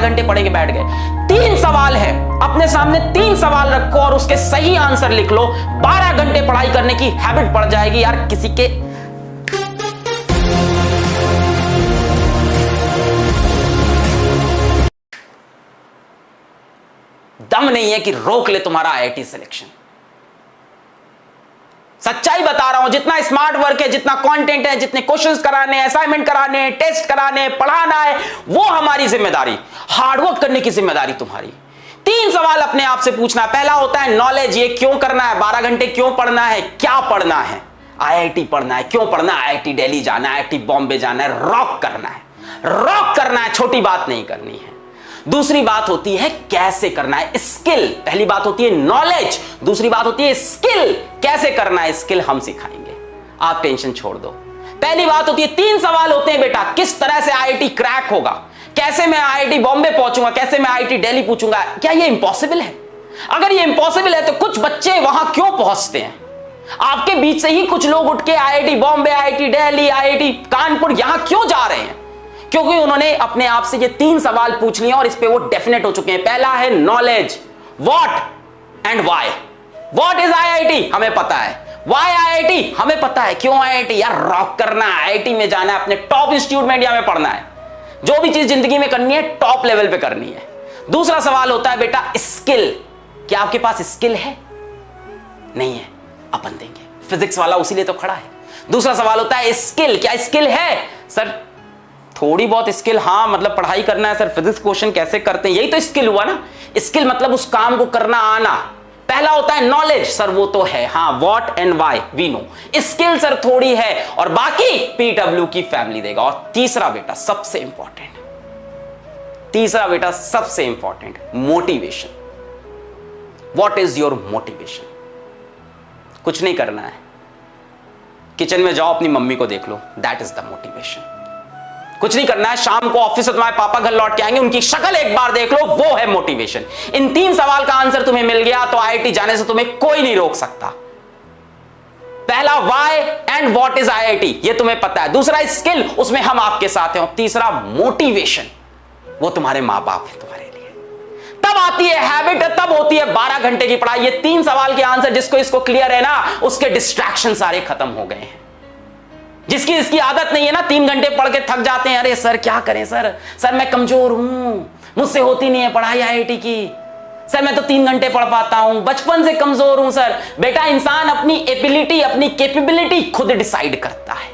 घंटे पढ़ के बैठ गए। 3 सवाल है, अपने सामने 3 सवाल रखो और उसके सही आंसर लिख लो। 12 घंटे पढ़ाई करने की हैबिट पड़ जाएगी यार। किसी के दम नहीं है कि रोक ले तुम्हारा आईआईटी सिलेक्शन। सच्चाई बता रहा हूं, जितना स्मार्ट वर्क है, जितना कंटेंट है, जितने क्वेश्चंस कराने, असाइनमेंट कराने, टेस्ट कराने, पढ़ाना है, वो हमारी जिम्मेदारी। हार्डवर्क करने की जिम्मेदारी तुम्हारी। 3 सवाल अपने आप से पूछना। पहला होता है नॉलेज, ये क्यों करना है, 12 घंटे क्यों पढ़ना है, क्या पढ़ना है, आईआईटी पढ़ना है, क्यों पढ़ना है, आईआईटी दिल्ली जाना है, आईआईटी बॉम्बे जाना है, रॉक करना है, रॉक करना है, छोटी बात नहीं करनी है। दूसरी बात होती है कैसे करना है, स्किल। पहली बात होती है नॉलेज, दूसरी बात होती है स्किल। कैसे करना है स्किल हम सिखाएंगे, आप टेंशन छोड़ दो। पहली बात होती है 3 सवाल होते हैं बेटा, किस तरह से आईआईटी क्रैक होगा, कैसे मैं आईआईटी बॉम्बे पहुंचूंगा, कैसे मैं आईआईटी दिल्ली पूछूंगा। क्या ये इंपॉसिबल है? अगर ये इंपॉसिबल है तो कुछ बच्चे वहां क्यों पहुंचते हैं? आपके बीच से ही कुछ लोग उठ के IIT Bombay, IIT Delhi, IIT Kanpur यहां क्यों जा रहे हैं? क्योंकि उन्होंने अपने आप से ये 3 सवाल पूछ लिए और इस पे वो डेफिनेट हो चुके हैं। पहला है knowledge, what and why. What is IIT, हमें पता है। व्हाई आईआईटी, हमें पता है। क्यों आईआईटी? यार रॉक करना है, आईआईटी में जाना है, अपने टॉप इंस्टीट्यूट में इंडिया में पढ़ना है। जो भी चीज जिंदगी में करनी है टॉप लेवल पे करनी है। दूसरा सवाल होता है बेटा स्किल। क्या आपके पास स्किल है? नहीं है, अपन देंगे। फिजिक्स वाला उसीलिए तो खड़ा है। दूसरा सवाल होता है स्किल। क्या स्किल है? सर थोड़ी बहुत स्किल, हाँ मतलब पढ़ाई करना है। सर फिजिक्स क्वेश्चन कैसे करते हैं, यही तो स्किल हुआ ना। स्किल मतलब उस काम को करना आना। पहला होता है नॉलेज, सर वो तो है, हाँ what and why we know. Skill sir थोड़ी है और बाकी पीडब्ल्यू की फैमिली देगा। और तीसरा बेटा सबसे important, motivation. What is your motivation? कुछ नहीं करना है, किचन में जाओ अपनी मम्मी को देख लो, दैट इज द मोटिवेशन। कुछ नहीं करना है, शाम को ऑफिस से तुम्हारे पापा घर लौट के आएंगे, उनकी शक्ल एक बार देख लो, वो है मोटिवेशन। इन 3 सवाल का आंसर तुम्हें मिल गया तो आईआईटी जाने से तुम्हें कोई नहीं रोक सकता। पहला why and what is IIT, ये तुम्हें पता है। दूसरा स्किल, उसमें हम आपके साथ हैं। और तीसरा मोटिवेशन, वो तुम्हारे मां बाप है तुम्हारे लिए। तब आती है हैबिट, तब होती है 12 घंटे की पढ़ाई। ये 3 सवाल के आंसर जिसको इसको क्लियर है ना, उसके डिस्ट्रैक्शन सारे खत्म हो गए हैं। जिसकी इसकी आदत नहीं है ना, 3 घंटे पढ़ के थक जाते हैं, अरे सर क्या करें सर मैं कमजोर हूं, मुझसे होती नहीं है पढ़ाई आईआईटी की, सर मैं तो 3 घंटे पढ़ पाता हूं, बचपन से कमजोर हूं। सर बेटा इंसान अपनी एबिलिटी, अपनी कैपेबिलिटी खुद डिसाइड करता है।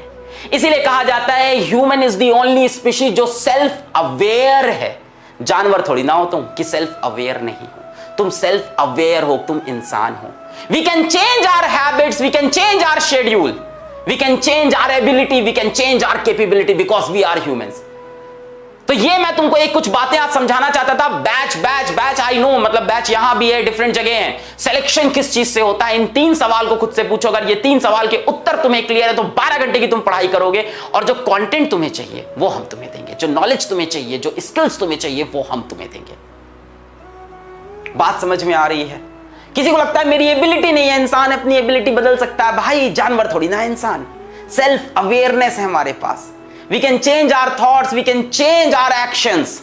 इसीलिए कहा जाता है human is the only species जो सेल्फ अवेयर है। जानवर थोड़ी ना हो तुम कि सेल्फ अवेयर नहीं हो, तुम सेल्फ अवेयर हो, तुम इंसान हो। We can change our habits, we can change our schedule, we can change our ability, we can change our capability because we are humans। तो ये मैं तुमको एक कुछ बातें आज समझाना चाहता था। बैच आई नो, मतलब बैच यहां भी है, डिफरेंट जगह है। सिलेक्शन किस चीज से होता है, इन 3 सवाल को खुद से पूछो। अगर ये 3 सवाल के उत्तर तुम्हें क्लियर है तो 12 घंटे की तुम पढ़ाई करोगे और जो कंटेंट तुम्हें चाहिए वो हम तुम्हें देंगे, जो नॉलेज तुम्हें चाहिए, जो स्किल्स तुम्हें चाहिए वो हम तुम्हें देंगे। बात समझ में आ रही है? किसी को लगता है मेरी एबिलिटी नहीं है, इंसान अपनी एबिलिटी बदल सकता है। भाई जानवर थोड़ी ना है इंसान, सेल्फ अवेयरनेस है हमारे पास। We can change our thoughts, we can change our actions.